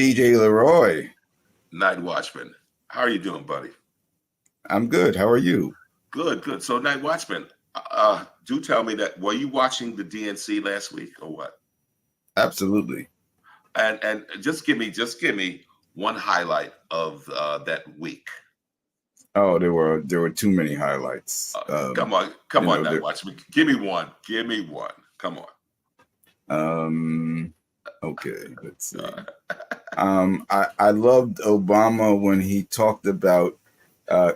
DJ LeRoy. NightWatchman. How are you doing, buddy? I'm good. How are you? Good, good. So, NightWatchman, do tell me that were you watching the DNC last week or what? Absolutely. And just give me one highlight of that week. Oh, there were too many highlights. Come on, NightWatchman. Give me one. Come on. Okay, let's see. I loved Obama when he talked about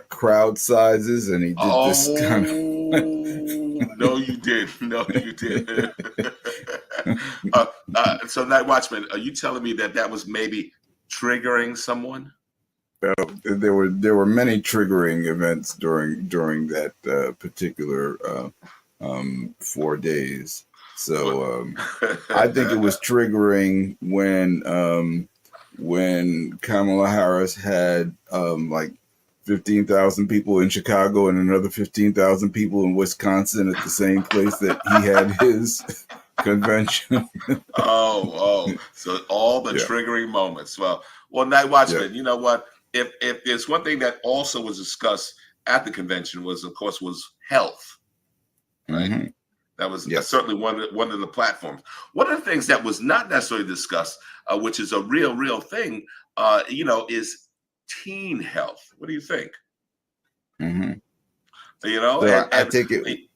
crowd sizes, and he did this kind of. No, you did. So, NightWatchman, are you telling me that was maybe triggering someone? There were many triggering events during that particular 4 days. So I think it was triggering when Kamala Harris had like 15,000 people in Chicago and another 15,000 people in Wisconsin at the same place that he had his convention. So all the triggering moments. Well, NightWatchman, you know what? If there's one thing that also was discussed at the convention was health, right? Mm-hmm. That was certainly one of the platforms. One of the things that was not necessarily discussed, which is a real thing, is teen health. What do you think? Mm-hmm. So I take it.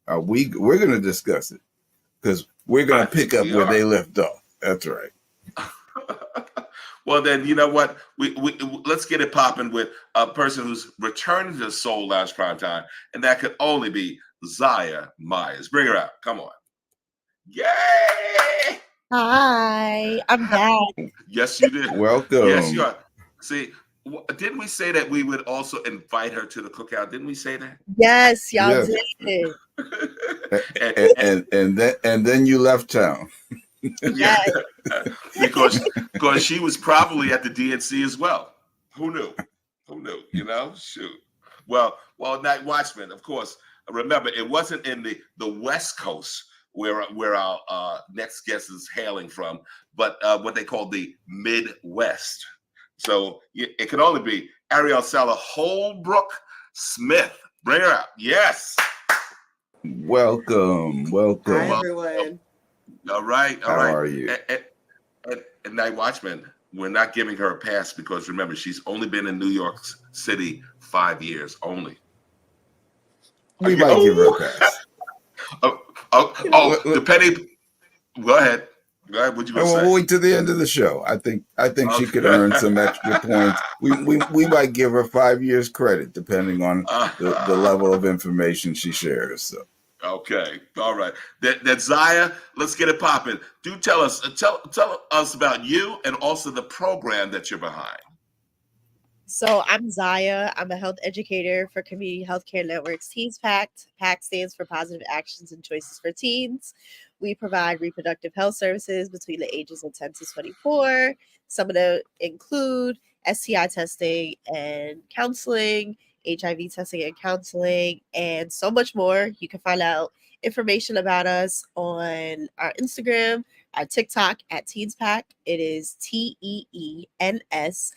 We're going to discuss it because we're going to pick up where they left off. That's right. Well, then, you know what? We let's get it popping with a person who's returning to Soul Last Primetime, and that could only be Ziyah Myers. Bring her out. Come on. Yay! Hi, I'm back. Yes, you did. Welcome. Yes, you are. See, didn't we say that we would also invite her to the cookout? Didn't we say that? Yes, y'all did. and then you left town. Yeah, because she was probably at the DNC as well. Who knew? Shoot. Well, NightWatchman, of course. Remember, it wasn't in the West Coast where our next guest is hailing from, but what they call the Midwest. So it can only be Arielsela Holdbrook-Smith. Bring her out. Yes. Welcome. Hi, everyone. All right. How are you? And NightWatchman, we're not giving her a pass because remember, she's only been in New York City 5 years only. We might give her a pass. Depending. Go ahead. What you gonna say? We'll wait to the end of the show. I think she could earn some extra points. We might give her 5 years credit depending on the level of information she shares. So. Okay, all right. That Ziyah, let's get it popping. Do tell us about you and also the program that you're behind. So I'm Ziyah. I'm a health educator for Community Healthcare Network's Teens PACT. PACT stands for Positive Actions and Choices for Teens. We provide reproductive health services between the ages of 10 to 24. Some of them include STI testing and counseling, HIV testing and counseling, and so much more. You can find out information about us on our Instagram, our TikTok at Teens PACT. It is TEENSPACT.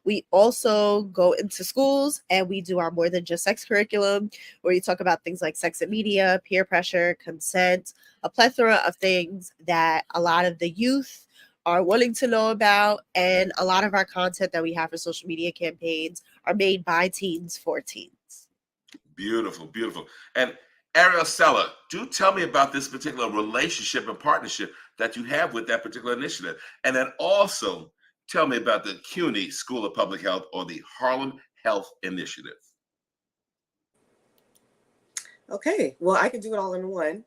We also go into schools and we do our More Than Just Sex curriculum, where you talk about things like sex and media, peer pressure, consent, a plethora of things that a lot of the youth are willing to know about, and a lot of our content that we have for social media campaigns are made by teens for teens. Beautiful. And Arielsela, do tell me about this particular relationship and partnership that you have with that particular initiative. And then also tell me about the CUNY School of Public Health or the Harlem Health Initiative. Okay, well, I can do it all in one.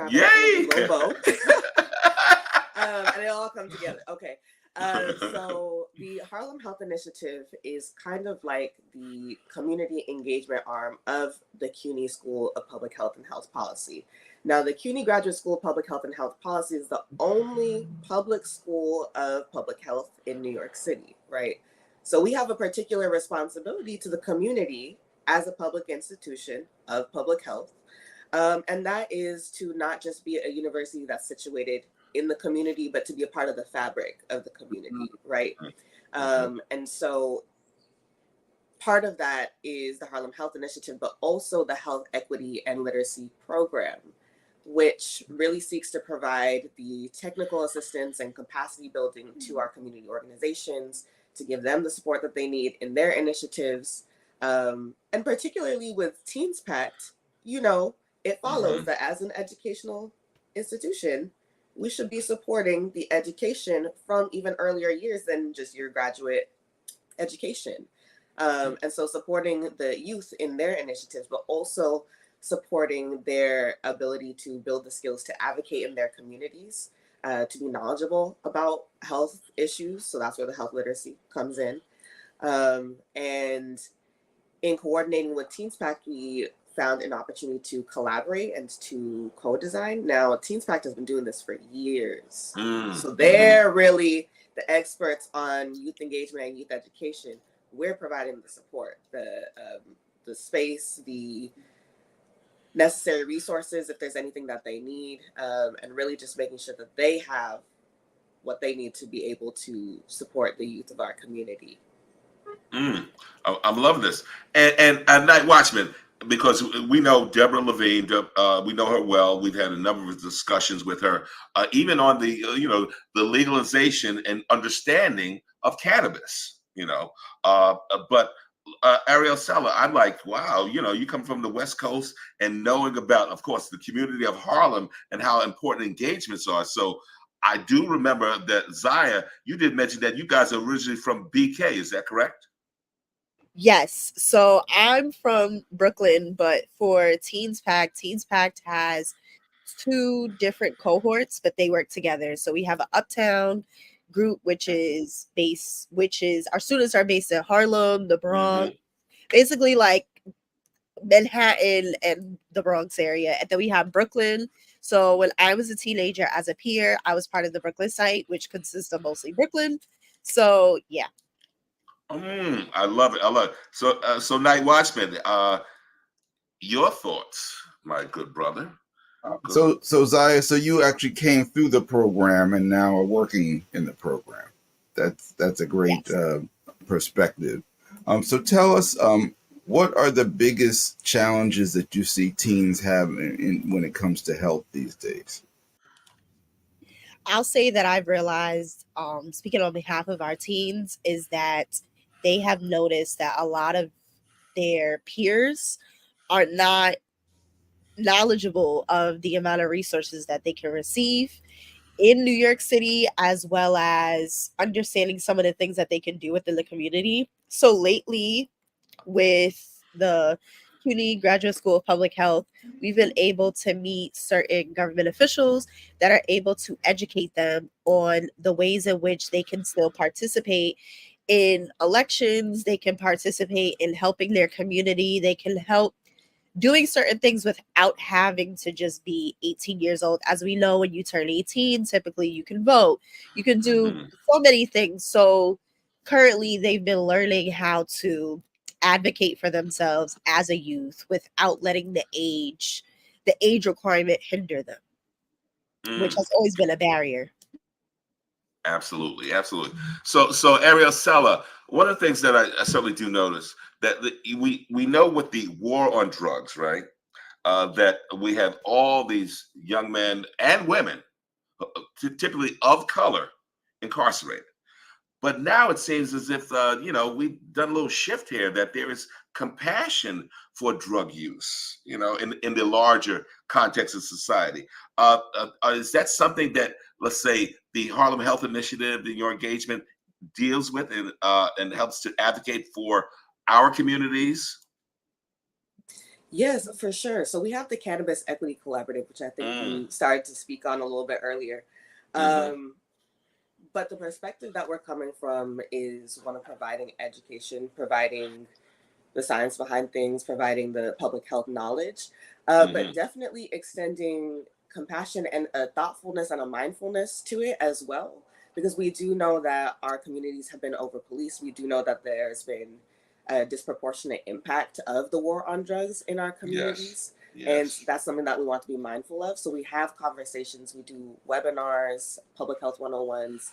Yay! And it all comes together. Okay. So the Harlem Health Initiative is kind of like the community engagement arm of the CUNY School of Public Health and Health Policy. Now, the CUNY Graduate School of Public Health and Health Policy is the only public school of public health in New York City, right? So we have a particular responsibility to the community as a public institution of public health. And that is to not just be a university that's situated in the community, but to be a part of the fabric of the community, right? And so part of that is the Harlem Health Initiative, but also the Health Equity and Literacy Program, which really seeks to provide the technical assistance and capacity building to our community organizations to give them the support that they need in their initiatives. And particularly with Teens PACT, you know, it follows that as an educational institution, we should be supporting the education from even earlier years than just your graduate education. And so supporting the youth in their initiatives, but also supporting their ability to build the skills to advocate in their communities, to be knowledgeable about health issues. So that's where the health literacy comes in. And in coordinating with Teens PACT, we found an opportunity to collaborate and to co-design. Now, Teens PACT has been doing this for years. So they're really the experts on youth engagement and youth education. We're providing the support, the space, the necessary resources if there's anything that they need, and really just making sure that they have what they need to be able to support the youth of our community. I'm loving this. And NightWatchman, because we know Deborah Levine, we know her well. We've had a number of discussions with her, even on the the legalization and understanding of cannabis. But Arielsela, I'm like, wow, you come from the West Coast and knowing about, of course, the community of Harlem and how important engagements are. So I do remember that, Ziyah, you did mention that you guys are originally from BK. Is that correct? Yes. So I'm from Brooklyn, but for Teens PACT has two different cohorts, but they work together. So we have an uptown group, which is our students are based in Harlem, the Bronx, basically like Manhattan and the Bronx area. And then we have Brooklyn. So when I was a teenager as a peer, I was part of the Brooklyn site, which consists of mostly Brooklyn. So yeah. I love it. So NightWatchman, your thoughts, my good brother. So Ziyah, so you actually came through the program and now are working in the program. That's a great perspective. So tell us, what are the biggest challenges that you see teens have when it comes to health these days? I'll say that I've realized, speaking on behalf of our teens, is that they have noticed that a lot of their peers are not knowledgeable of the amount of resources that they can receive in New York City, as well as understanding some of the things that they can do within the community. So lately, with the CUNY Graduate School of Public Health, we've been able to meet certain government officials that are able to educate them on the ways in which they can still participate in elections, they can participate in helping their community, they can help doing certain things without having to just be 18 years old. As we know, when you turn 18, typically you can vote. You can do so many things. So currently they've been learning how to advocate for themselves as a youth without letting the age requirement hinder them, which has always been a barrier. Absolutely. So Arielsela, one of the things that I certainly do notice that we know with the war on drugs, right? That we have all these young men and women, typically of color, incarcerated. But now it seems as if we've done a little shift here, that there is compassion for drug use, in the larger context of society. Is that something that, let's say, the Harlem Health Initiative, your engagement, deals with and helps to advocate for our communities? Yes, for sure. So we have the Cannabis Equity Collaborative, which I think you started to speak on a little bit earlier. But the perspective that we're coming from is one of providing education, providing the science behind things, providing the public health knowledge, but definitely extending compassion and a thoughtfulness and a mindfulness to it as well. Because we do know that our communities have been over-policed. We do know that there's been a disproportionate impact of the war on drugs in our communities. And that's something that we want to be mindful of. So we have conversations, we do webinars, public health 101s,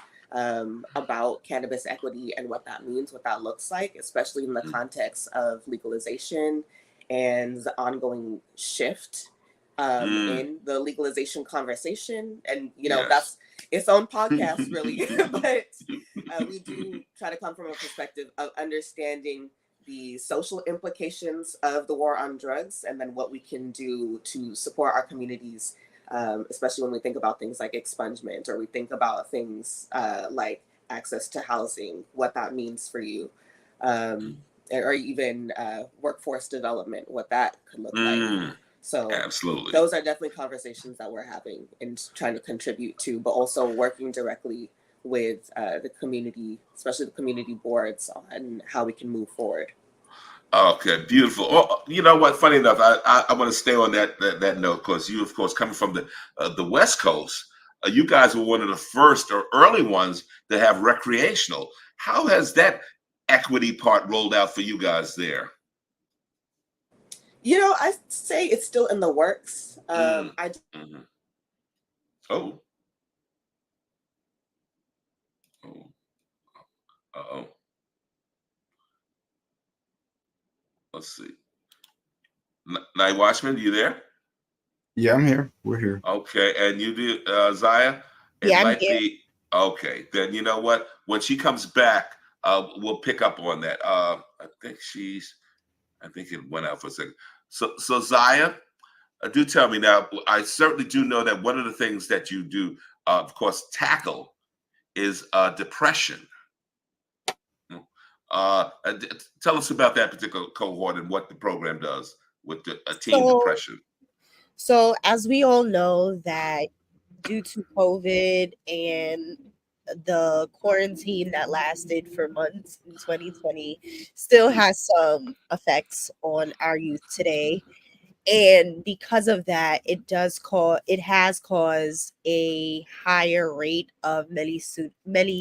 about cannabis equity and what that means, what that looks like, especially in the context of legalization and the ongoing shift in the legalization conversation. And, you know, that's its own podcast, really. But we do try to come from a perspective of understanding the social implications of the war on drugs, and then what we can do to support our communities, especially when we think about things like expungement, or we think about things like access to housing, what that means for you, or even workforce development, what that could look like. So absolutely, those are definitely conversations that we're having and trying to contribute to, but also working directly with the community, especially the community boards, on how we can move forward. Okay, beautiful. Oh, you know what? Funny enough, I want to stay on that note, because you, of course, coming from the West Coast, you guys were one of the first or early ones to have recreational. How has that equity part rolled out for you guys there? You know, I say it's still in the works. Oh. Uh-oh. Let's see. NightWatchman, you there? Yeah, I'm here. We're here. Okay, and you do, Ziyah? Yeah, I'm here. Okay, then you know what? When she comes back, we'll pick up on that. I think it went out for a second. So Ziyah, do tell me now. I certainly do know that one of the things that you do, of course, tackle is depression. Tell us about that particular cohort and what the program does with the teen depression. So as we all know, that due to COVID and the quarantine that lasted for months in 2020 still has some effects on our youth today. And because of that, it has caused a higher rate of many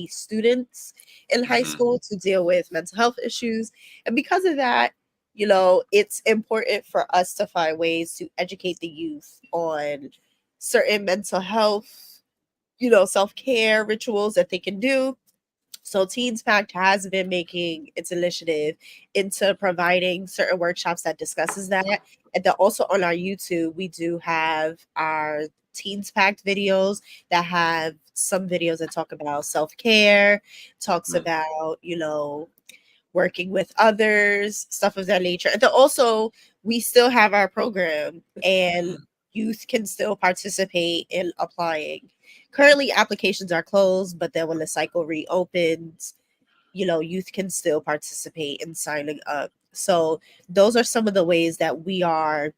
students in high school to deal with mental health issues. And because of that, you know, it's important for us to find ways to educate the youth on certain mental health, you know, self-care rituals that they can do. So Teens PACT has been making its initiative into providing certain workshops that discusses that. And then also on our YouTube, we do have our Teens PACT videos that have some videos that talk about self-care, talks about, you know, working with others, stuff of that nature. And then also we still have our program, and youth can still participate in applying. Currently applications are closed, but then when the cycle reopens, you know, youth can still participate in signing up. So those are some of the ways that we are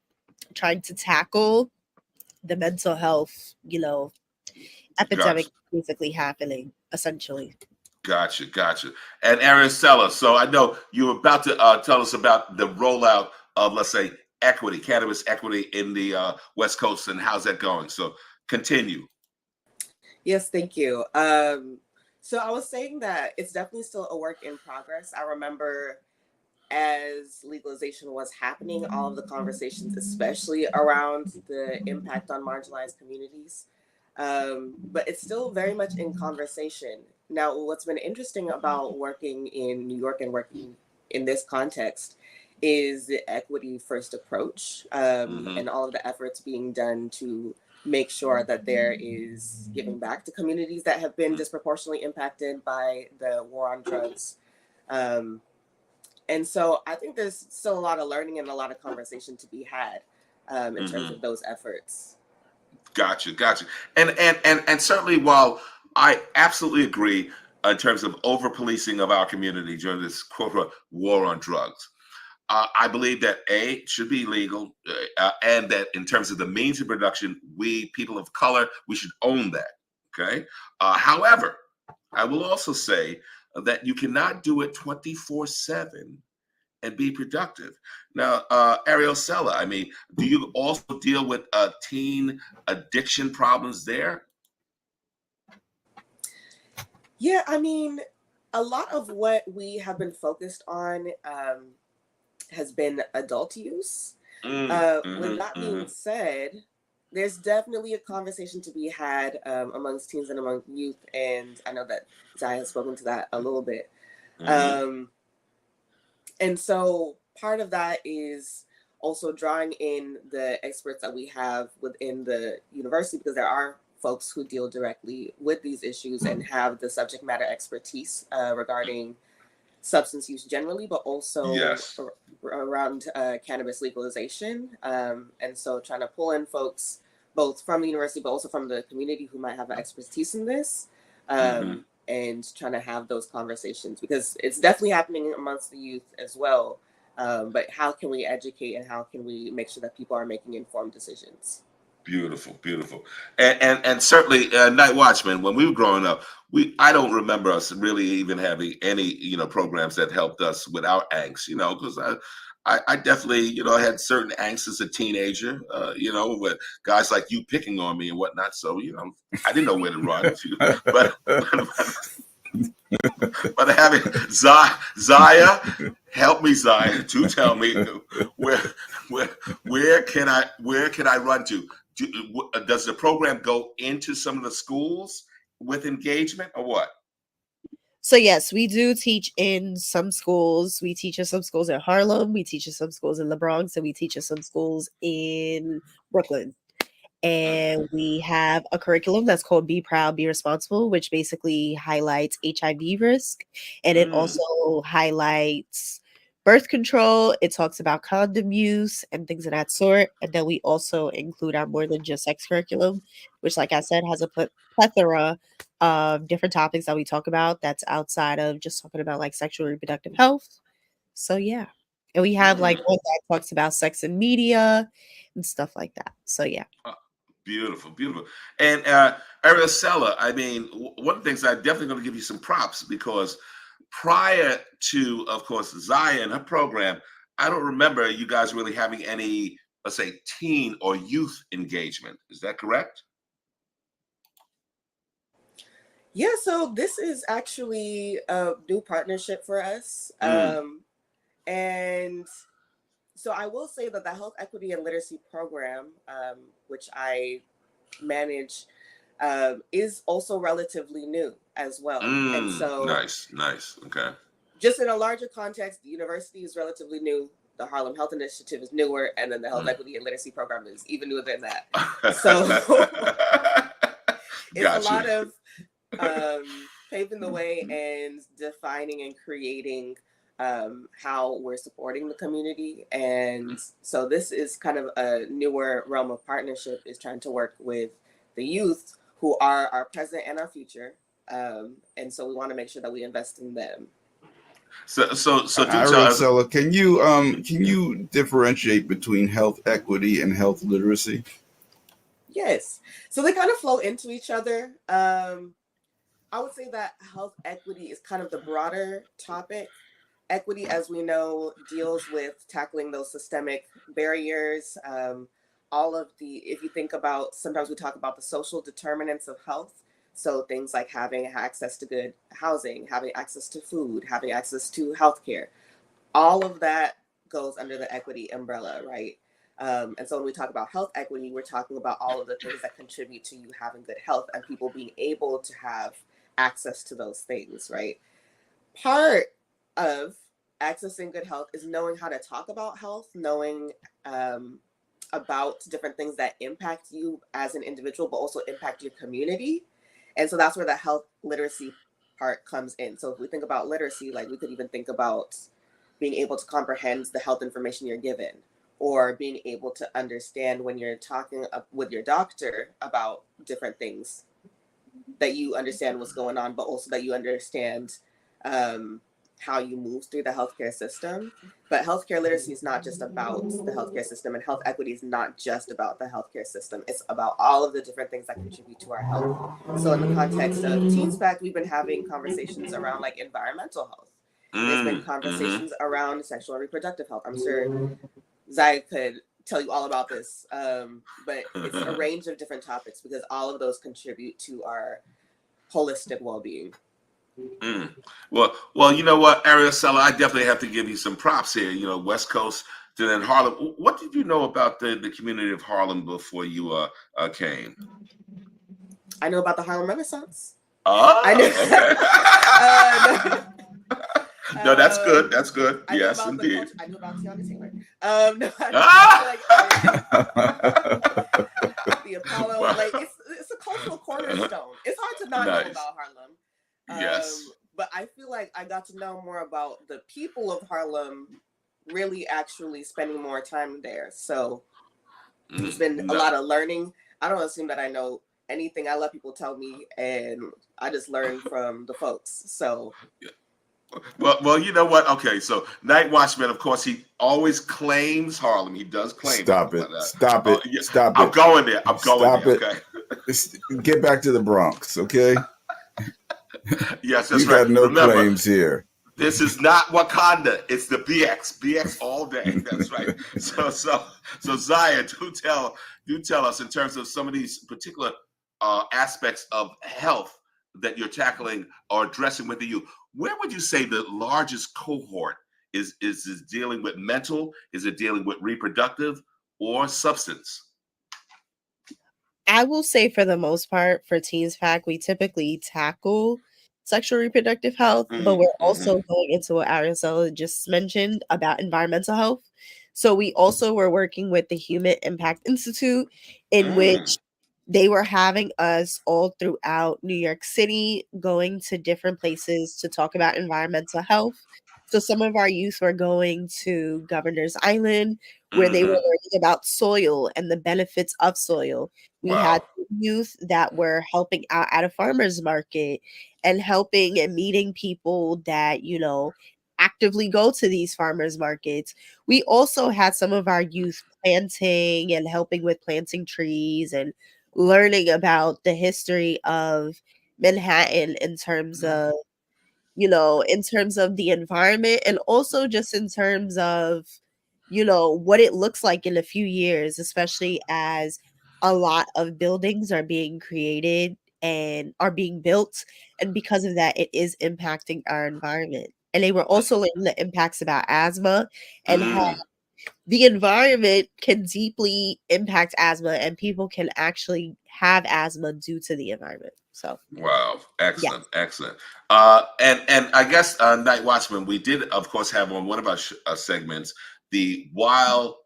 trying to tackle the mental health, you know, epidemic basically happening, essentially. Gotcha. And Arielsela, so I know you were about to tell us about the rollout of, let's say, cannabis equity in the West Coast, and how's that going? So continue. Yes, thank you. So I was saying that it's definitely still a work in progress. I remember as legalization was happening, all of the conversations, especially around the impact on marginalized communities. But it's still very much in conversation. Now, what's been interesting about working in New York and working in this context is the equity first approach, and all of the efforts being done to make sure that there is giving back to communities that have been disproportionately impacted by the war on drugs. And so I think there's still a lot of learning and a lot of conversation to be had in terms of those efforts. Gotcha. And certainly, while I absolutely agree in terms of over policing of our community during this quote war on drugs, I believe that it should be legal, and that in terms of the means of production, we people of color, we should own that. Okay. However, I will also say that you cannot do it 24/7 and be productive. Now, Arielsela, I mean, do you also deal with teen addiction problems there? Yeah, I mean, a lot of what we have been focused on has been adult use. With that being said, there's definitely a conversation to be had amongst teens and among youth, and I know that Ziyah has spoken to that a little bit. And so part of that is also drawing in the experts that we have within the university, because there are folks who deal directly with these issues and have the subject matter expertise regarding substance use generally, but also around cannabis legalization. And so trying to pull in folks both from the university, but also from the community who might have expertise in this, and trying to have those conversations, because it's definitely happening amongst the youth as well. But how can we educate, and how can we make sure that people are making informed decisions? Beautiful, beautiful, and certainly Night Watchman. When we were growing up, I don't remember us really even having any programs that helped us with our angst. Because I definitely had certain angst as a teenager. With guys like you picking on me and whatnot. So I didn't know where to run. But having Ziyah, help me, Ziyah, to tell me where can I run to? Does the program go into some of the schools with engagement, or what? So yes, we do teach in some schools. We teach in some schools in Harlem. We teach in some schools in the Bronx, and we teach in some schools in Brooklyn. And we have a curriculum that's called Be Proud, Be Responsible, which basically highlights HIV risk. And it also highlights birth control. It talks about condom use and things of that sort. And then we also include our More Than Just Sex curriculum, which, like I said, has a plethora of different topics that we talk about that's outside of just talking about like sexual and reproductive health. So yeah. And we have like one that talks about sex and media and stuff like that. So yeah. Beautiful, beautiful. And Arielsela, I mean, one of the things I'm definitely going to give you some props, because prior to, of course, Ziyah and her program, I don't remember you guys really having any, let's say, teen or youth engagement. Is that correct? Yeah, so this is actually a new partnership for us. And so I will say that the Health Equity and Literacy program, which I manage, is also relatively new as well. And so nice. Okay. Just in a larger context, the university is relatively new. The Harlem Health Initiative is newer, and then the Health Equity and Literacy program is even newer than that. So it's a lot of paving the way and defining and creating how we're supporting the community. And so this is kind of a newer realm of partnership, is trying to work with the youth who are our present and our future. And so we want to make sure that we invest in them. So Arielsela, can you differentiate between health equity and health literacy? Yes. So they kind of flow into each other. I would say that health equity is kind of the broader topic. Equity, as we know, deals with tackling those systemic barriers. All of if you think about, sometimes we talk about the social determinants of health. So things like having access to good housing, having access to food, having access to healthcare, all of that goes under the equity umbrella, right? And so when we talk about health equity, we're talking about all of the things that contribute to you having good health and people being able to have access to those things, right? Part of accessing good health is knowing how to talk about health, knowing about different things that impact you as an individual, but also impact your community. And so that's where the health literacy part comes in. So if we think about literacy, like we could even think about being able to comprehend the health information you're given, or being able to understand when you're talking with your doctor about different things, that you understand what's going on, but also that you understand how you move through the healthcare system. But healthcare literacy is not just about the healthcare system, and health equity is not just about the healthcare system. It's about all of the different things that contribute to our health. So in the context of Teens PACT, we've been having conversations around like environmental health. There's been conversations around sexual and reproductive health. I'm sure Ziyah could tell you all about this, but it's a range of different topics, because all of those contribute to our holistic well-being. Well, you know what, Arielsela, I definitely have to give you some props here. West Coast Then in Harlem, what did you know about the community of Harlem before you came? I know about the Harlem Renaissance. Oh, I knew. No, that's good. That's good. I knew Yes, about the indeed. culture. I knew about Tiana Taylor. No, I the Apollo. Wow. Like it's a cultural cornerstone. It's hard to not know Nice. about Harlem. Yes. But I feel like I got to know more about the people of Harlem, really actually spending more time there. So it's been a lot of learning. I don't assume that I know anything. I let people tell me, and I just learn from the folks. So. Well, you know what? Okay, so NightWatchman, of course, he always claims Harlem. He does claim. Stop it! Stop it! Yeah, Stop I'm it! going there. I'm going Stop there. it. Okay. Get back to the Bronx, okay? Yes, that's You right. got no Remember, claims here. this is not Wakanda. It's the BX all day. That's right. So Ziyah, do tell us in terms of some of these particular aspects of health that you're tackling or addressing with the youth. Where would you say the largest cohort is dealing with mental? Is it dealing with reproductive or substance? I will say for the most part, for Teens PACT, we typically tackle sexual reproductive health, but we're also going into what Arielsela just mentioned about environmental health. So we also were working with the Human Impact Institute, in which they were having us all throughout New York City, going to different places to talk about environmental health. So some of our youth were going to Governor's Island, where they were learning about soil and the benefits of soil. We had youth that were helping out at a farmer's market and helping and meeting people that, actively go to these farmers markets. We also had some of our youth planting and helping with planting trees and learning about the history of Manhattan in terms of, in terms of the environment, and also just in terms of, what it looks like in a few years, especially as a lot of buildings are being created and are being built. And because of that, it is impacting our environment. And they were also learning the impacts about asthma and how the environment can deeply impact asthma, and people can actually have asthma due to the environment. So wow, excellent, yes. excellent. And I guess Night Watchman, we did of course have on one of our segments the Weill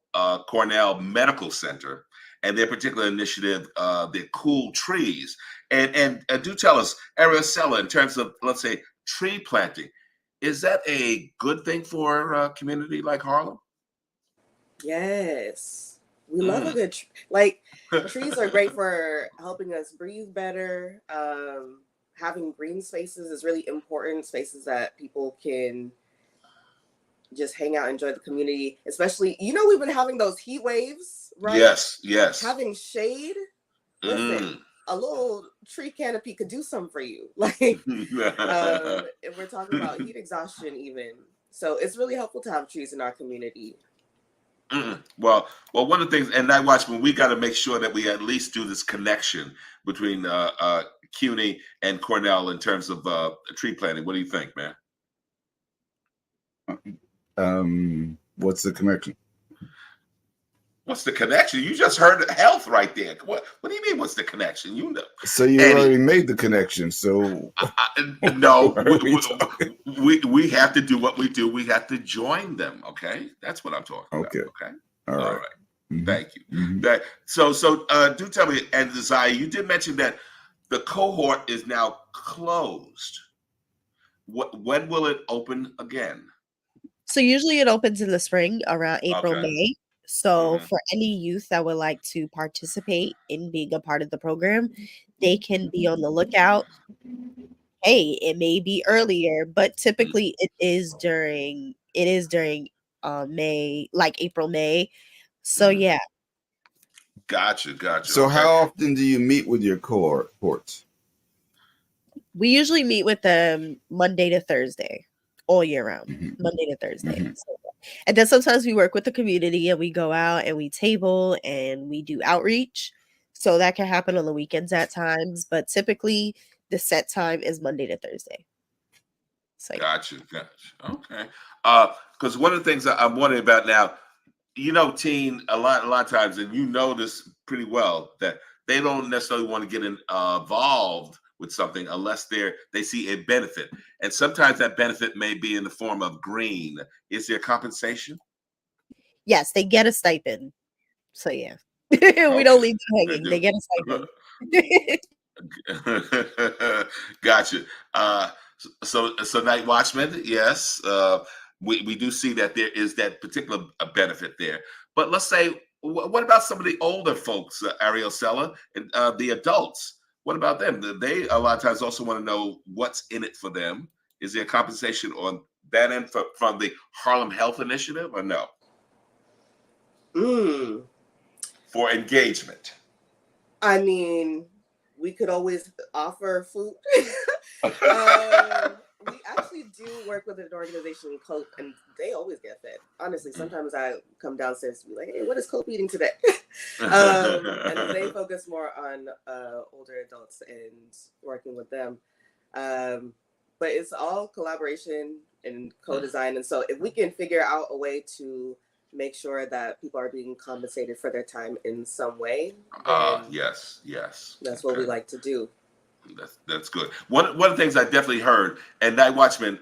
Cornell Medical Center and their particular initiative, the Cool Trees. And do tell us, Arielsela, in terms of, let's say, tree planting, is that a good thing for a community like Harlem? Yes, we love a good trees are great for helping us breathe better. Having green spaces is really important. Spaces that people can just hang out, enjoy the community. Especially, we've been having those heat waves, right? Yes. Having shade. Listen, a little tree canopy could do something for you. If we're talking about heat exhaustion, even. So it's really helpful to have trees in our community. Well, one of the things, and Night Watchman, we got to make sure that we at least do this connection between CUNY and Cornell in terms of tree planting. What do you think, man? What's the connection? What's the connection? You just heard health right there. What do you mean? What's the connection? You know. So you already made the connection. So no, we have to do what we do. We have to join them. Okay, that's what I'm talking about. Okay. All right. Thank you. So do tell me, and Ziyah, you did mention that the cohort is now closed. When will it open again? So usually it opens in the spring around April, May. So for any youth that would like to participate in being a part of the program, they can be on the lookout. Hey, it may be earlier, but typically it is during May, like April, May. So yeah. Gotcha. So how often do you meet with your cohorts? We usually meet with them Monday to Thursday, all year round. Monday to Thursday. So, and then sometimes we work with the community and we go out and we table and we do outreach. So that can happen on the weekends at times, but typically the set time is Monday to Thursday. So Gotcha. Okay. Because one of the things I'm wondering about now, You know, teen, a lot of times, and you know this pretty well, that they don't necessarily want to get involved with something unless they see a benefit, and sometimes that benefit may be in the form of green. Is there compensation? Yes, they get a stipend. So yeah. We don't Okay, leave them they hanging. They do. get a stipend. Gotcha. So Night Watchman, yes, we do see that there is that particular benefit there. But let's say, what about some of the older folks, Arielsela, and the adults? What about them? They a lot of times also want to know what's in it for them. Is there compensation on that end from the Harlem Health Initiative, or no, Mm. for engagement? I mean, we could always offer food. We actually do work with an organization in Cope, and they always get fed. Honestly, sometimes I come downstairs to be like, "Hey, what is Cope eating today?" And they focus more on older adults and working with them. But it's all collaboration and co-design, and so if we can figure out a way to make sure that people are being compensated for their time in some way, then Yes. that's what we like to do. That's good. One of the things I definitely heard, and Night Watchman,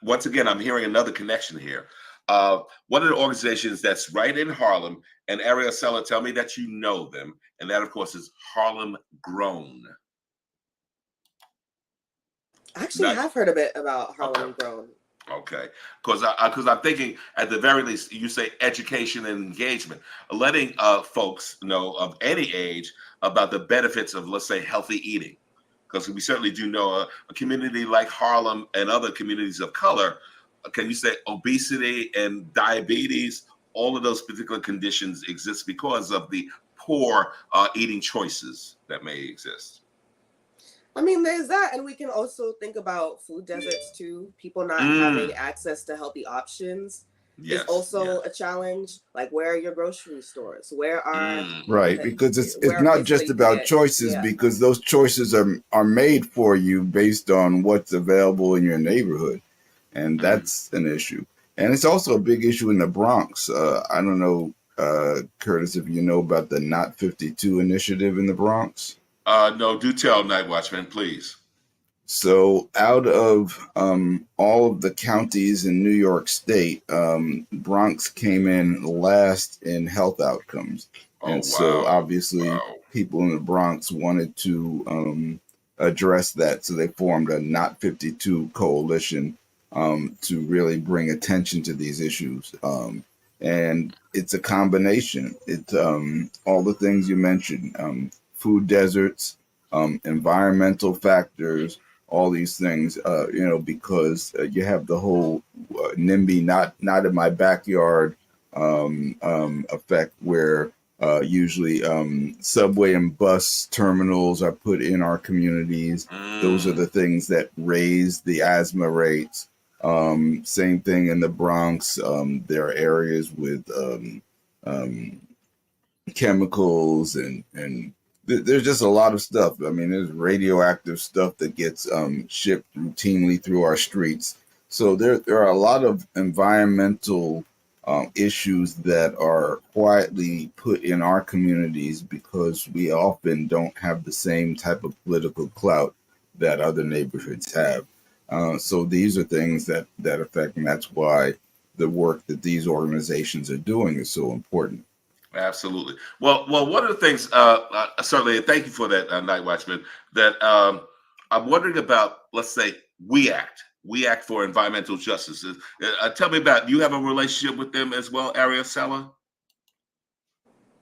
once again, I'm hearing another connection here. One of the organizations that's right in Harlem, and Arielsela, tell me that you know them, and that, of course, is Harlem Grown. I actually have heard a bit about Harlem Okay. Grown. Okay, because I'm thinking at the very least, you say education and engagement, letting folks know of any age about the benefits of, let's say, healthy eating, because we certainly do know a community like Harlem and other communities of color. Can you say obesity and diabetes? All of those particular conditions exist because of the poor eating choices that may exist. I mean, there's that, and we can also think about food deserts too. People not having access to healthy options is also a challenge. Like, where are your grocery stores? Where are right? Because it's not just about choices, because those choices are made for you based on what's available in your neighborhood, and that's an issue. And it's also a big issue in the Bronx. I don't know, Curtis, if you know about the Not 52 initiative in the Bronx. No, do tell, Night Watchman, please. So out of all of the counties in New York State, Bronx came in last in health outcomes. And so obviously people in the Bronx wanted to address that. So they formed a Not 52 coalition to really bring attention to these issues. And it's a combination. It's all the things you mentioned, food deserts, environmental factors, all these things, because you have the whole NIMBY, not in my backyard effect, where usually subway and bus terminals are put in our communities. Those are the things that raise the asthma rates. Same thing in the Bronx. There are areas with chemicals and there's just a lot of stuff. I mean, there's radioactive stuff that gets shipped routinely through our streets. So there are a lot of environmental issues that are quietly put in our communities because we often don't have the same type of political clout that other neighborhoods have. So these are things that affect, and that's why the work that these organizations are doing is so important. Absolutely. Well, one of the things, certainly, and thank you for that, Night Watchman, that I'm wondering about, let's say, We Act for Environmental Justice. Tell me about, do you have a relationship with them as well, Arielsela?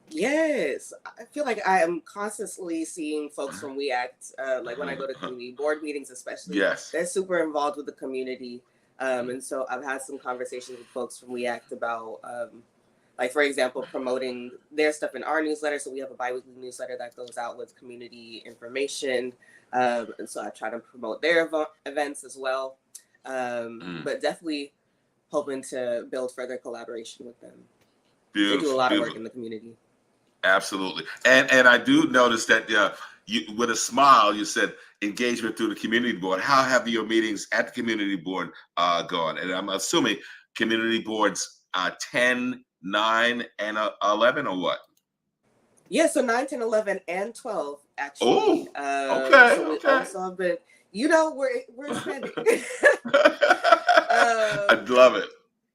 Yes. I feel like I am constantly seeing folks from We Act, like when I go to community board meetings, especially. Yes. They're super involved with the community. And so I've had some conversations with folks from We Act about, like, for example, promoting their stuff in our newsletter. So we have a biweekly newsletter that goes out with community information. And so I try to promote their events as well. But definitely hoping to build further collaboration with them. They do a lot of work in the community. Absolutely. And I do notice that you, with a smile, you said engagement through the community board. How have your meetings at the community board gone? And I'm assuming community boards tend 9 and 11 or what? Yeah, so 9, 10, 11, and 12 Oh, actually. okay, So we okay. also have been, we're expanding. I love it.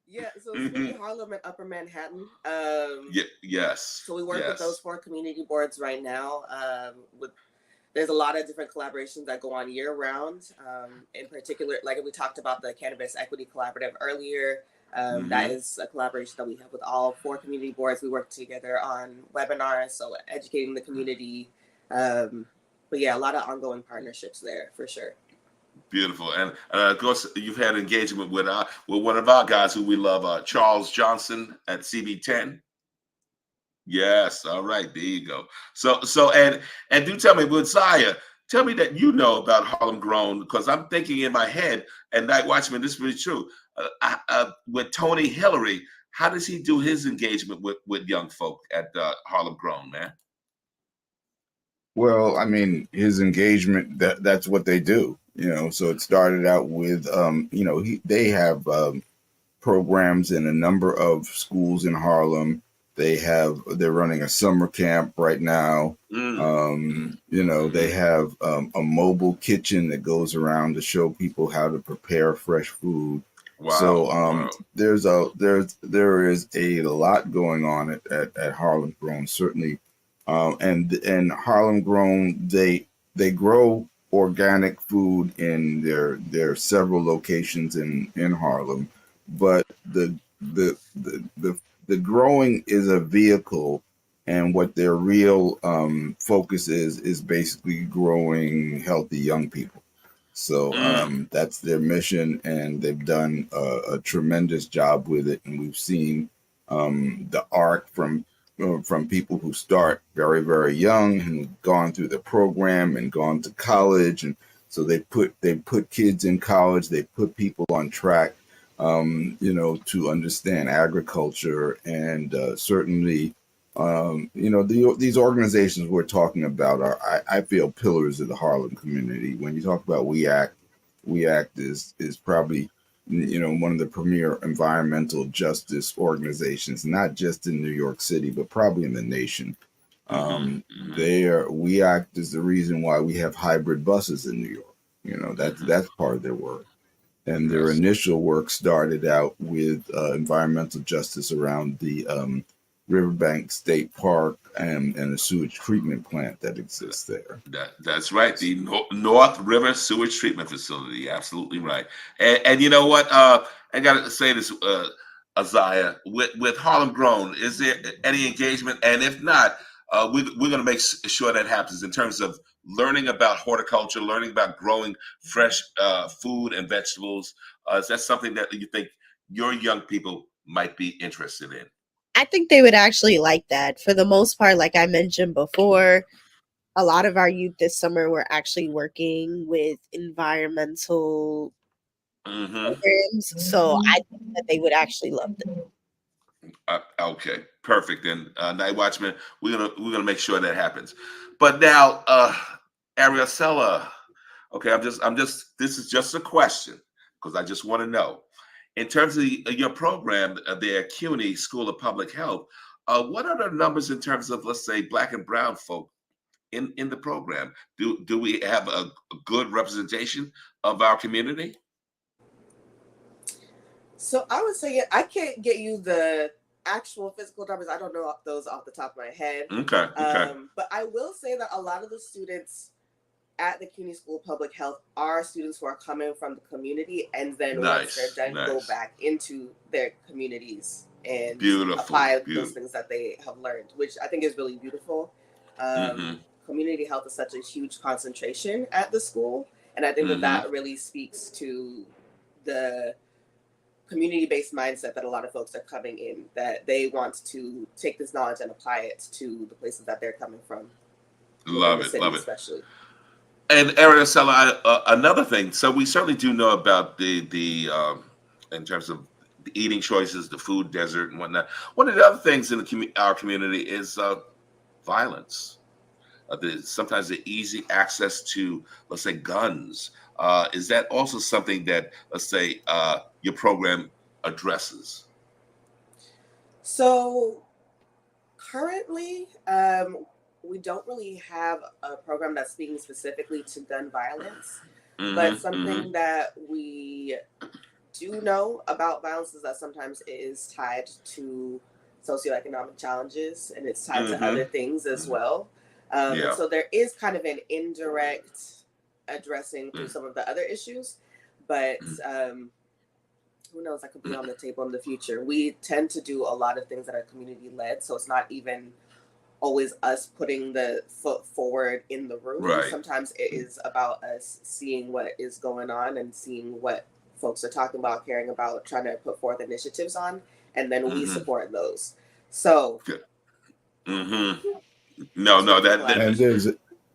Yeah, so it's really Harlem and Upper Manhattan. Yes. So we work with those 4 community boards right now. There's a lot of different collaborations that go on year round. In particular, like we talked about the Cannabis Equity Collaborative earlier. That is a collaboration that we have with all 4 community boards. We work together on webinars, so educating the community. But yeah, a lot of ongoing partnerships there for sure. Beautiful, and of course, you've had engagement with one of our guys who we love, Charles Johnson at CB10. Yes, all right, there you go. And do tell me, with Ziyah, tell me that you know about Harlem Grown, because I'm thinking in my head, and NightWatchman, this is really true. With Tony Hillary, how does he do his engagement with young folk at Harlem Grown, man? Well, I mean, his engagement, that's what they do, so it started out with, they have programs in a number of schools in Harlem. They're running a summer camp right now. They have a mobile kitchen that goes around to show people how to prepare fresh food. Wow. So there is a lot going on at Harlem Grown, certainly. And Harlem Grown, they grow organic food in their several locations in Harlem, but the growing is a vehicle, and what their real focus is basically growing healthy young people. So that's their mission, and they've done a tremendous job with it. And we've seen the arc from people who start very, very young and who've gone through the program and gone to college. And so they put kids in college, they put people on track, to understand agriculture. And certainly, these organizations we're talking about are, I feel, pillars of the Harlem community. When you talk about We Act is probably, one of the premier environmental justice organizations, not just in New York City, but probably in the nation. We Act is the reason why we have hybrid buses in New York. That's part of their work. And their initial work started out with environmental justice around the Riverbank State Park and a sewage treatment plant that exists there. That's right, the North River Sewage Treatment Facility. Absolutely right. And you know what? I got to say this, Ziyah, with Harlem Grown, is there any engagement? And if not, we're going to make sure that happens in terms of learning about horticulture, learning about growing fresh food and vegetables. Is that something that you think your young people might be interested in? I think they would actually like that. For the most part, like I mentioned before, a lot of our youth this summer were actually working with environmental programs. So I think that they would actually love them. Okay, perfect. And NightWatchman, we're gonna make sure that happens. But now, Arielsela, okay, this is just a question because I just want to know. In terms of your program, the CUNY School of Public Health, what are the numbers in terms of, let's say, Black and Brown folk in the program? Do we have a good representation of our community? So I would say, I can't get you the actual physical numbers. I don't know those off the top of my head. Okay. But I will say that a lot of the students at the CUNY School of Public Health are students who are coming from the community, and then once they're done, go back into their communities and apply those things that they have learned, which I think is really beautiful. Community health is such a huge concentration at the school, and I think that really speaks to the community-based mindset that a lot of folks are coming in, that they want to take this knowledge and apply it to the places that they're coming from. Love it, especially. And Arielsela, another thing. So we certainly do know about the in terms of the eating choices, the food desert, and whatnot. One of the other things in our community is violence. Sometimes the easy access to, let's say, guns. Is that also something that, let's say, your program addresses? So currently, we don't really have a program that's speaking specifically to gun violence, but something that we do know about violence is that sometimes it is tied to socioeconomic challenges and it's tied to other things as well. And so there is kind of an indirect addressing through some of the other issues, but who knows, that could be on the table in the future. We tend to do a lot of things that are community led, so it's not even always us putting the foot forward in the room. Right. Sometimes it is about us seeing what is going on and seeing what folks are talking about, caring about, trying to put forth initiatives on, and then we support those. So no, And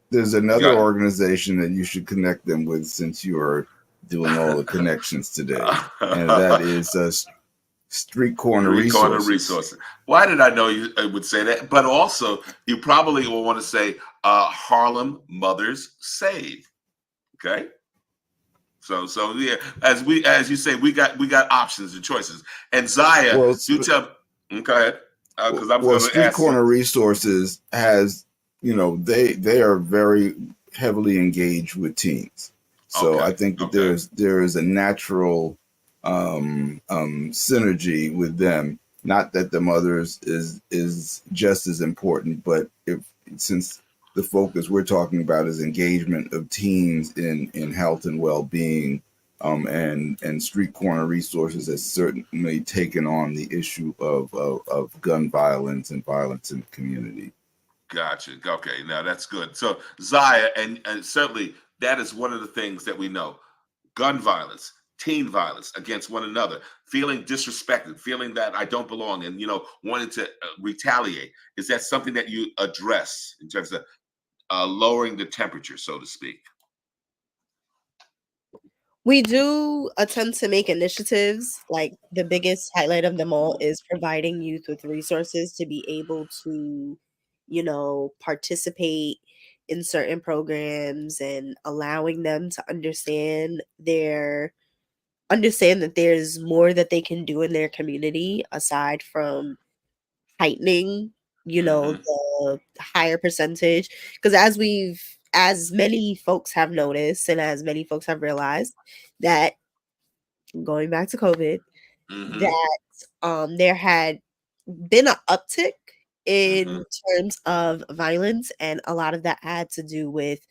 there's another organization that you should connect them with, since you are doing all the connections today, and that is Street Corner Resources. Why did I know you would say that? But also, you probably will want to say Harlem Mothers Save. Okay. So yeah, as you say, we got options and choices. And Ziyah, you tell. Go ahead, because I'm going to Street ask. Corner Resources has, they are very heavily engaged with teens. So I think that there is a natural synergy with them. Not that the mothers is just as important, but since the focus we're talking about is engagement of teens in health and well-being, and Street Corner Resources has certainly taken on the issue of gun violence and violence in the community. Gotcha. Okay, now that's good. So Ziyah, and certainly that is one of the things that we know: gun violence, teen violence against one another, feeling disrespected, feeling that I don't belong, and wanting to retaliate. Is that something that you address in terms of lowering the temperature, so to speak? We do attempt to make initiatives. Like, the biggest highlight of them all is providing youth with resources to be able to, participate in certain programs, and allowing them to understand that there's more that they can do in their community aside from heightening, the higher percentage. Because as many folks have noticed, and as many folks have realized, that going back to COVID, that there had been an uptick in terms of violence, and a lot of that had to do with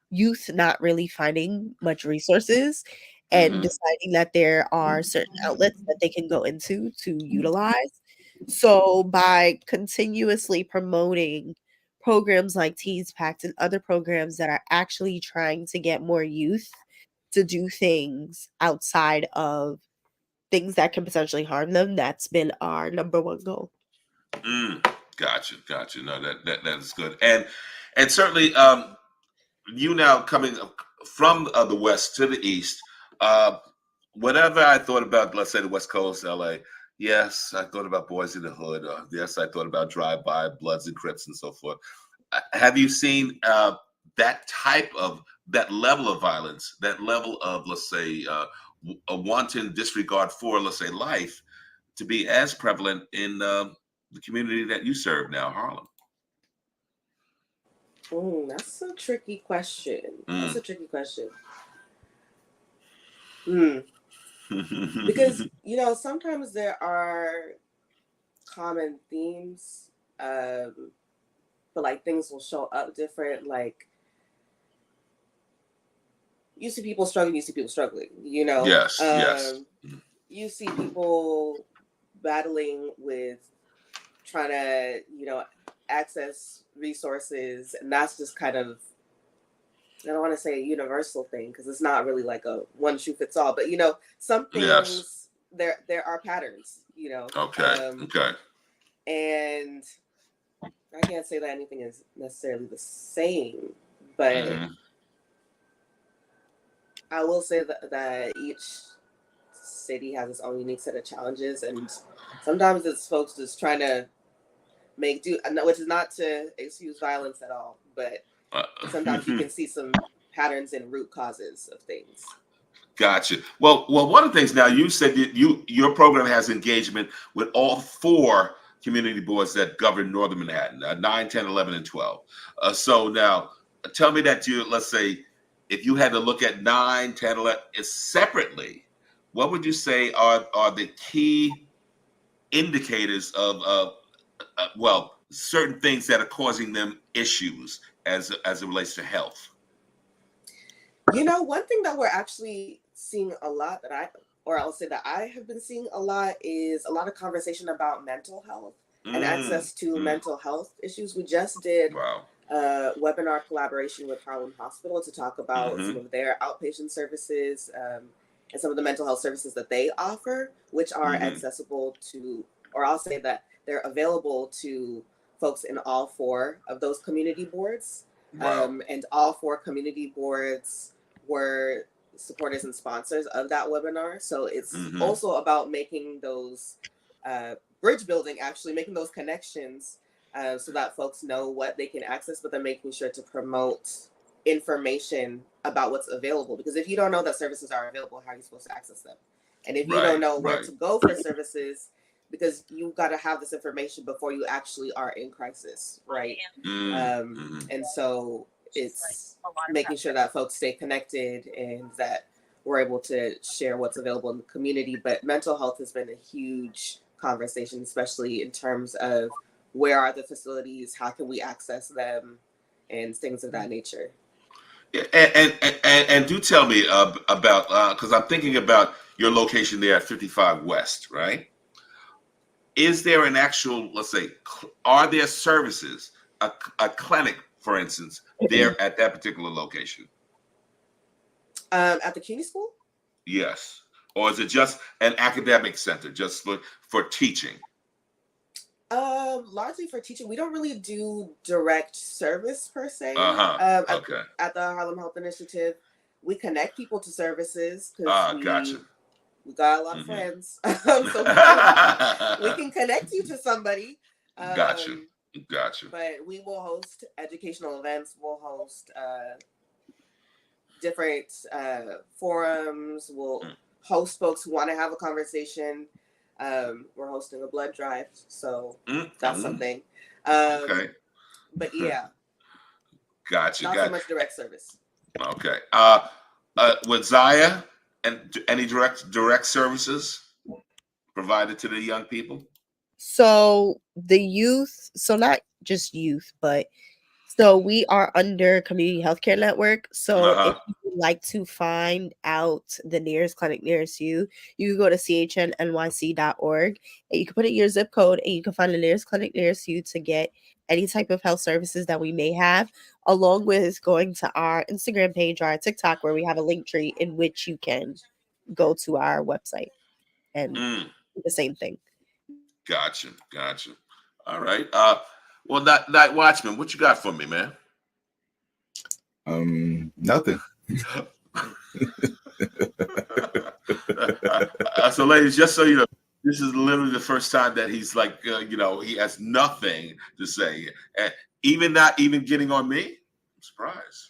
youth not really finding much resources and deciding that there are certain outlets that they can go into to utilize. So by continuously promoting programs like Teens PACT and other programs that are actually trying to get more youth to do things outside of things that can potentially harm them, that's been our number one goal. Gotcha. No, that is good. And certainly you now coming from the west to the east, whenever I thought about, let's say, the West Coast, LA, yes, I thought about Boys in the Hood. Yes, I thought about Drive-By, Bloods and Crips and so forth. Have you seen that level of violence, that level of, let's say, a wanton disregard for, let's say, life, to be as prevalent in the community that you serve now, Harlem? That's a tricky question. Because sometimes there are common themes, but like things will show up different. Like, you see people struggling, Yes. You see people battling with trying to, access resources, and that's just kind of, I don't want to say a universal thing because it's not really like a one shoe fits all, but some things there are patterns, Okay. And I can't say that anything is necessarily the same, but I will say that each city has its own unique set of challenges, and sometimes it's folks just trying to make do, which is not to excuse violence at all, but sometimes you can see some patterns and root causes of things. Gotcha. Well, one of the things now, you said that your program has engagement with all 4 community boards that govern Northern Manhattan, 9, 10, 11, and 12. So now tell me that let's say, if you had to look at 9, 10, 11 separately, what would you say are the key indicators of certain things that are causing them issues as it relates to health? One thing that we're actually seeing a lot I'll say that I have been seeing a lot is a lot of conversation about mental health and access to mental health issues. We just did a webinar collaboration with Harlem Hospital to talk about some of their outpatient services and some of the mental health services that they offer, which are accessible to, or I'll say that they're available to folks in all 4 of those community boards. And all 4 community boards were supporters and sponsors of that webinar. So it's also about making those bridge building, actually making those connections so that folks know what they can access, but then making sure to promote information about what's available. Because if you don't know that services are available, how are you supposed to access them? And if you don't know where to go for services, because you've got to have this information before you actually are in crisis, right? And so it's making sure that folks stay connected and that we're able to share what's available in the community. But mental health has been a huge conversation, especially in terms of where are the facilities, how can we access them, and things of that nature. Yeah, and do tell me about, because I'm thinking about your location there at 55 West, right? Is there an actual, let's say, are there services, a clinic, for instance, there at that particular location? At the CUNY school? Yes. Or is it just an academic center, just for teaching? Largely for teaching. We don't really do direct service per se. Okay. At the Harlem Health Initiative, we connect people to services because Gotcha. we got a lot of friends, so we can connect you to somebody. Gotcha. But we will host educational events. We'll host different forums. We'll host folks who want to have a conversation. We're hosting a blood drive, so that's something. Okay. But yeah. Gotcha. Not so much direct service. Okay. With Ziyah, and any direct services provided to the young people? So the youth, so not just youth, but so we are under Community Healthcare Network. So if you would like to find out the nearest clinic nearest you, you can go to chnnyc.org and you can put in your zip code and you can find the nearest clinic nearest you to get any type of health services that we may have, along with going to our Instagram page or our TikTok where we have a link tree in which you can go to our website and do the same thing. Gotcha. All right. Well, NightWatchman, what you got for me, man? Nothing. So, ladies, just so you know, this is literally the first time that he's like, he has nothing to say, and not even getting on me. I'm surprised.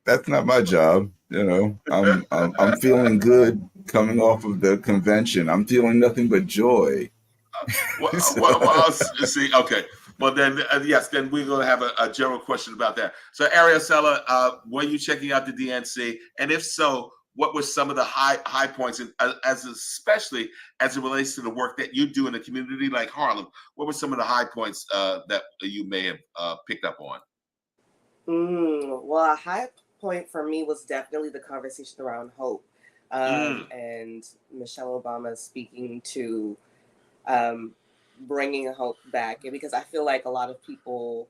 That's not my job. I'm feeling good coming off of the convention. I'm feeling nothing but joy. See, okay. Well, then, yes, then we're going to have a general question about that. So, Arielsela, were you checking out the DNC? And if so, what were some of the high points, especially as it relates to the work that you do in a community like Harlem? What were some of the high points that you may have picked up on? Well, a high point for me was definitely the conversation around hope, and Michelle Obama speaking to bringing hope back. And because I feel like a lot of people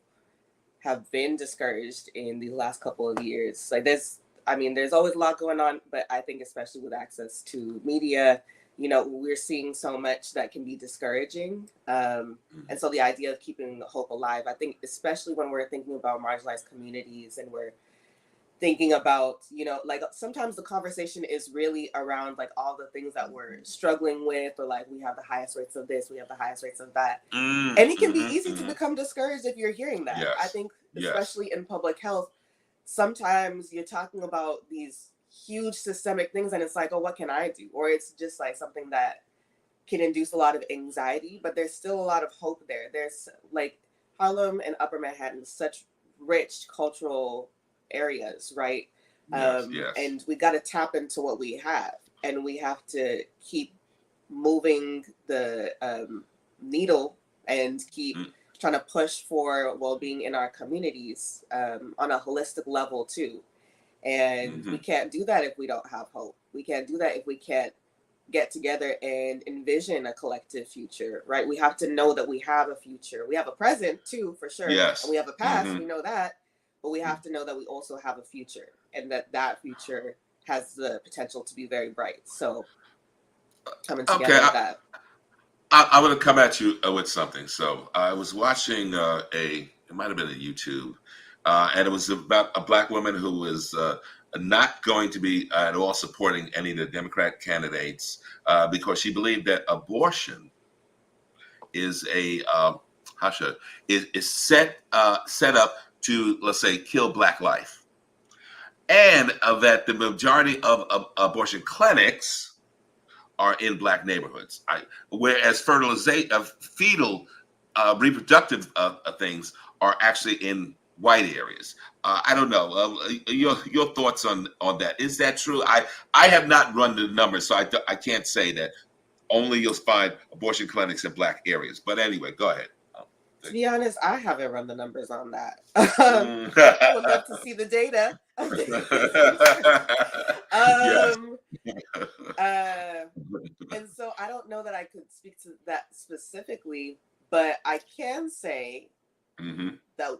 have been discouraged in the last couple of years. Like there's always a lot going on, but I think especially with access to media, we're seeing so much that can be discouraging. And so the idea of keeping hope alive, I think, especially when we're thinking about marginalized communities and we're thinking about, like sometimes the conversation is really around like all the things that we're struggling with, or like we have the highest rates of this, we have the highest rates of that. And it can be easy to become discouraged if you're hearing that. Yes. I think especially in public health, sometimes you're talking about these huge systemic things and it's like, oh, what can I do? Or it's just like something that can induce a lot of anxiety, but there's still a lot of hope there. There's like Harlem and Upper Manhattan, such rich cultural areas, right? Yes. And we got to tap into what we have, and we have to keep moving the needle and keep trying to push for well-being in our communities on a holistic level too. And we can't do that if we don't have hope. We can't do that if we can't get together and envision a collective future, right? We have to know that we have a future. We have a present too, for sure. Yes. And we have a past, we know that, but we have to know that we also have a future, and that future has the potential to be very bright. So coming together with that. I'm going to come at you with something. So I was watching it might have been a YouTube, and it was about a black woman who was not going to be at all supporting any of the Democrat candidates because she believed that abortion is is set up to, let's say, kill black life, and that the majority of abortion clinics are in black neighborhoods, whereas fetal reproductive things are actually in white areas. I don't know. Your thoughts on that? Is that true? I have not run the numbers, so I can't say that only you'll find abortion clinics in black areas. But anyway, go ahead. To be honest, I haven't run the numbers on that. I would love to see the data. And so I don't know that I could speak to that specifically, but I can say that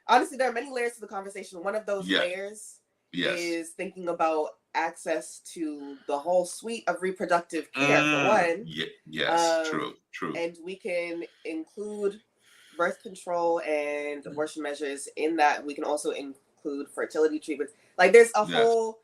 honestly, there are many layers to the conversation. One of those layers is thinking about access to the whole suite of reproductive care, for one. True. And we can include birth control and abortion measures in that. We can also include fertility treatments. Like there's a whole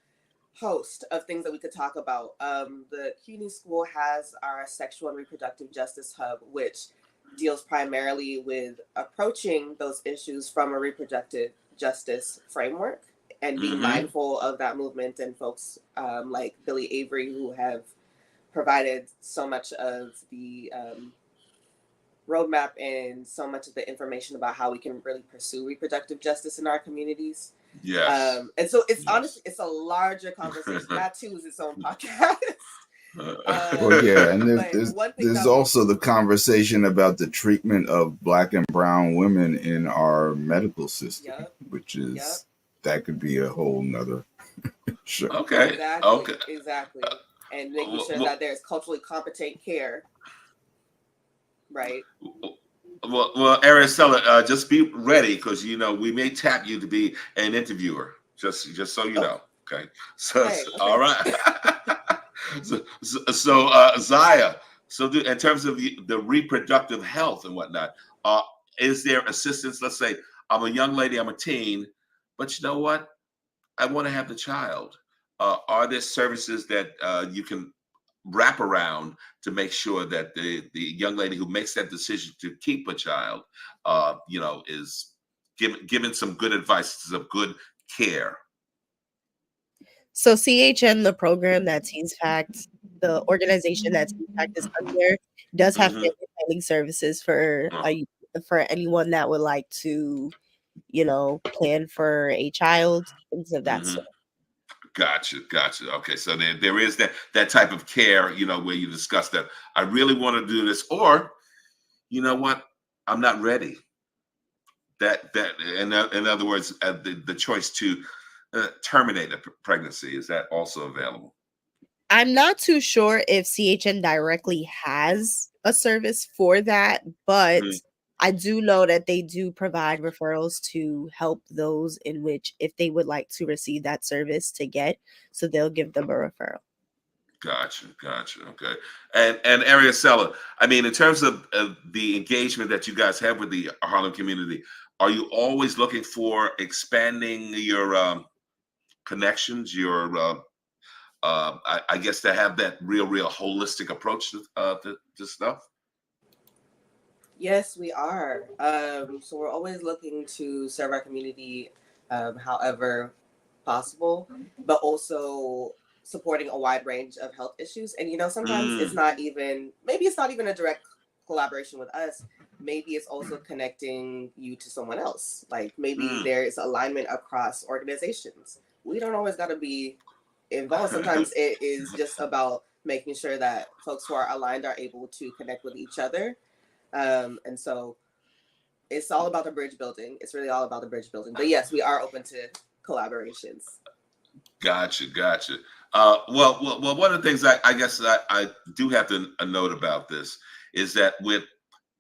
host of things that we could talk about. The CUNY School has our Sexual and Reproductive Justice Hub, which deals primarily with approaching those issues from a reproductive justice framework and being mindful of that movement, and folks like Billy Avery, who have provided so much of the roadmap and so much of the information about how we can really pursue reproductive justice in our communities. And so it's honestly, it's a larger conversation. That too is its own podcast. Well, yeah, and there's also the conversation about the treatment of Black and brown women in our medical system, which is that could be a whole nother show. Exactly. And making sure that there's culturally competent care, right? Well, Arielsela, just be ready, because we may tap you to be an interviewer. Just so you know. Okay. So all right. so Ziyah. So in terms of the reproductive health and whatnot, is there assistance? Let's say I'm a young lady, I'm a teen, but you know what? I want to have the child. Are there services that you can wrap around to make sure that the young lady who makes that decision to keep a child, is given some good advice, some good care? So CHN, the program that Teens PACT, the organization that Teens PACT is under, does have family planning services for anyone that would like to, plan for a child, things of that sort. Gotcha. Okay, so there is that type of care, where you discuss that I really want to do this, or you know what, I'm not ready. That in other words, the choice to terminate a pregnancy, is that also available? I'm not too sure if CHN directly has a service for that, but I do know that they do provide referrals to help those in which, if they would like to receive that service, to get, so they'll give them a referral. Gotcha. Okay. And Arielsela, I mean, in terms of the engagement that you guys have with the Harlem community, are you always looking for expanding your connections, your I guess to have that real holistic approach to stuff? Yes, we are. So we're always looking to serve our community however possible, but also supporting a wide range of health issues. And, you know, sometimes it's not even, maybe it's not even a direct collaboration with us. Maybe it's also connecting you to someone else. Like maybe there is alignment across organizations. We don't always got to be involved. Sometimes it is just about making sure that folks who are aligned are able to connect with each other. And so it's all about the bridge building. It's really all about the bridge building. But yes, we are open to collaborations. Gotcha. Well, one of the things I guess I do have to note about this is that with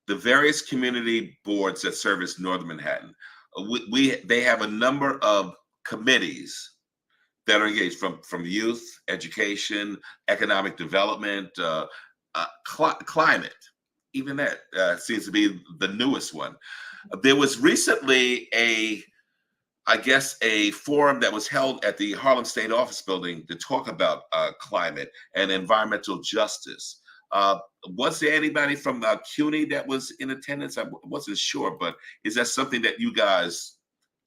the various community boards that service Northern Manhattan, they have a number of committees that are engaged from youth, education, economic development, climate. Even that seems to be the newest one. There was recently a forum that was held at the Harlem State Office Building to talk about climate and environmental justice. Was there anybody from CUNY that was in attendance? I wasn't sure, but is that something that you guys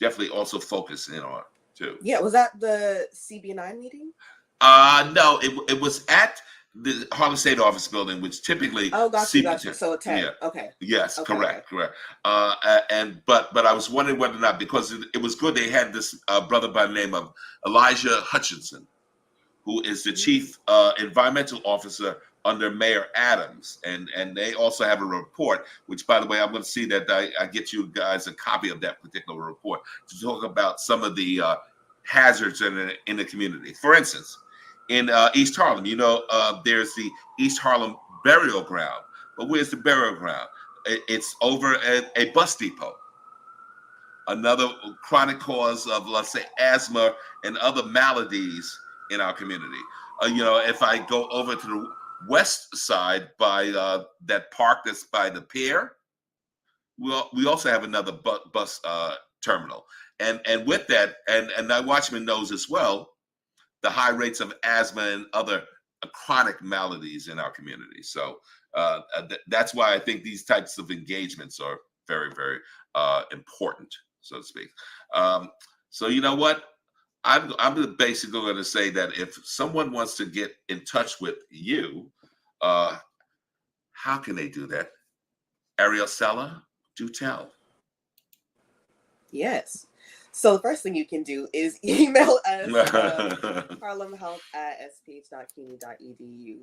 definitely also focus in on too? Yeah, was that the CB9 meeting? No, it was at the Harlem State Office Building, which typically gotcha. So attend. Yeah. Okay. Yes, okay, correct. But I was wondering whether or not, because it was good, they had this brother by the name of Elijah Hutchinson, who is the chief environmental officer under Mayor Adams, and they also have a report, which, by the way, I'm going to see that I get you guys a copy of that particular report to talk about some of the hazards in the community. For instance, in East Harlem, you know, there's the East Harlem Burial Ground. But where's the burial ground? It's over at a bus depot. Another chronic cause of, let's say, asthma and other maladies in our community. You know, if I go over to the west side by that park that's by the pier, we also have another bus terminal. And with that, and NightWatchman knows as well, the high rates of asthma and other chronic maladies in our community. So that's why I think these types of engagements are very, very important, so to speak. So you know what? I'm basically going to say that if someone wants to get in touch with you, how can they do that? Arielsela, do tell. Yes. So the first thing you can do is email us harlemhealth@sph.cuny.edu.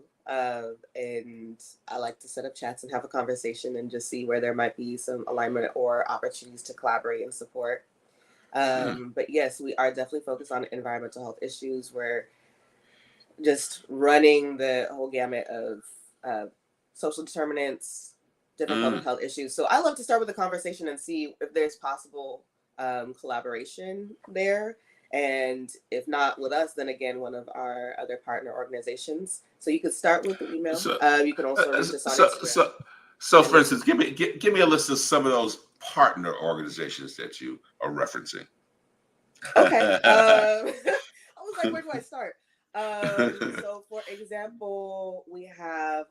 And I like to set up chats and have a conversation and just see where there might be some alignment or opportunities to collaborate and support. But yes, we are definitely focused on environmental health issues. We're just running the whole gamut of social determinants, different public health issues. So I love to start with a conversation and see if there's possible collaboration there, and if not with us, then again one of our other partner organizations. So you could start with the email. You can also reach us on Instagram. So for instance, give me a list of some of those partner organizations that you are referencing. Okay. I was like, where do I start? So for example, we have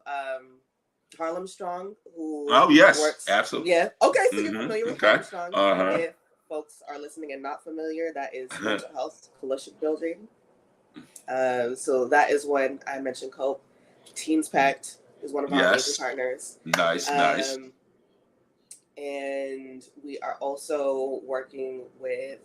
Harlem Strong, who works. Absolutely. Yeah. Okay, so you're familiar with Harlem Strong. If folks are listening and not familiar, that is mental health coalition building. So that is one I mentioned. COPE. Teens PACT is one of our major partners. Nice. And we are also working with,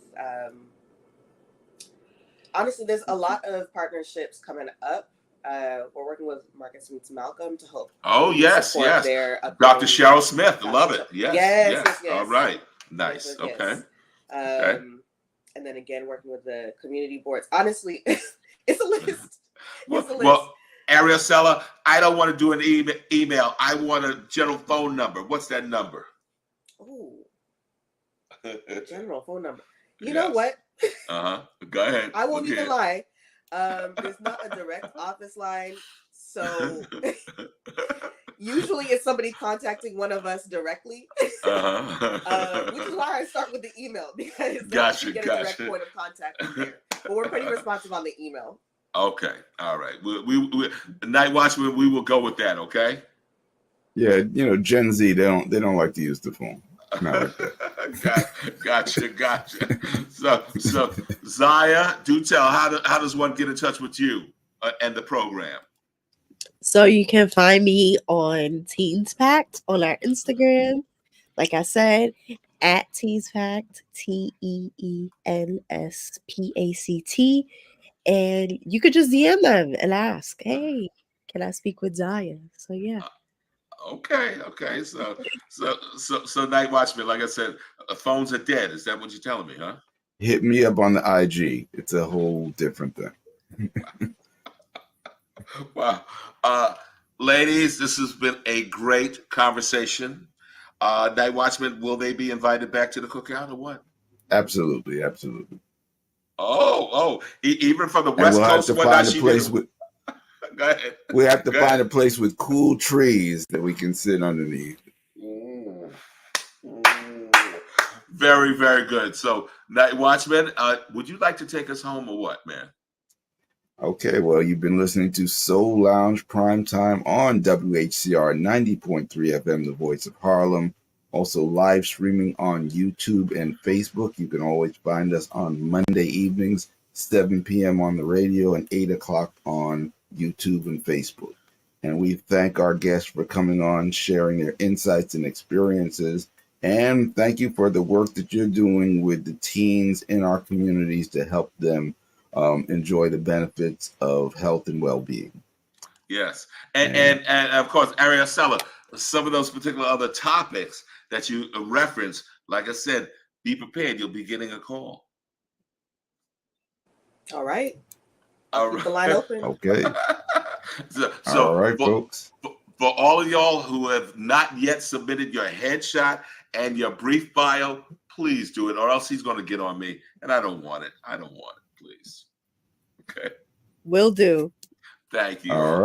honestly, there's a lot of partnerships coming up. We're working with Marcus Meets Malcolm to help. Oh, yes. Dr. Cheryl Smith. Love it. Yes. All right. Nice. Okay. And then again, working with the community boards. Honestly, it's a list. Well, Arielsela, I don't want to do an email. I want a general phone number. What's that number? Oh, general phone number. You know what? Go ahead. I won't even lie. There's not a direct office line, so usually it's somebody contacting one of us directly, which is why I start with the email, because you get a direct point of contact from there. But we're pretty responsive on the email. Okay, all right. We NightWatchman, we will go with that. Okay. Yeah, you know, Gen Z, they don't like to use the phone. Not like that. Gotcha. So Ziyah, do tell, how does one get in touch with you? and the program? So you can find me on Teens PACT on our Instagram. Like I said, at Teens PACT, TEENSPACT. And you could just DM them and ask, hey, can I speak with Ziyah? So yeah. Okay. So Night Watchman, like I said, phones are dead. Is that what you're telling me, huh? Hit me up on the IG. It's a whole different thing. Wow. Ladies, this has been a great conversation. Night Watchman, will they be invited back to the cookout or what? Absolutely. Even from the And West we'll have Coast, to whatnot, find a she place did. with. Go ahead. We have to Go find ahead. a place with cool trees that we can sit underneath. Ooh. Very, very good. So, Night Watchman, would you like to take us home or what, man? Okay, well, you've been listening to Soul Lounge Primetime on WHCR 90.3 FM, the voice of Harlem. Also live streaming on YouTube and Facebook. You can always find us on Monday evenings, 7 p.m. on the radio and 8 o'clock on YouTube and Facebook. And we thank our guests for coming on, sharing their insights and experiences. And thank you for the work that you're doing with the teens in our communities to help them enjoy the benefits of health and well-being. Yes. And of course, Arielsela, some of those particular other topics that you reference, like I said, be prepared. You'll be getting a call. All right. All I'll keep the right. line open. Okay. So All right, folks. For all of y'all who have not yet submitted your headshot and your brief bio, please do it, or else he's going to get on me, and I don't want it. Please. Okay. Will do. Thank you. All right.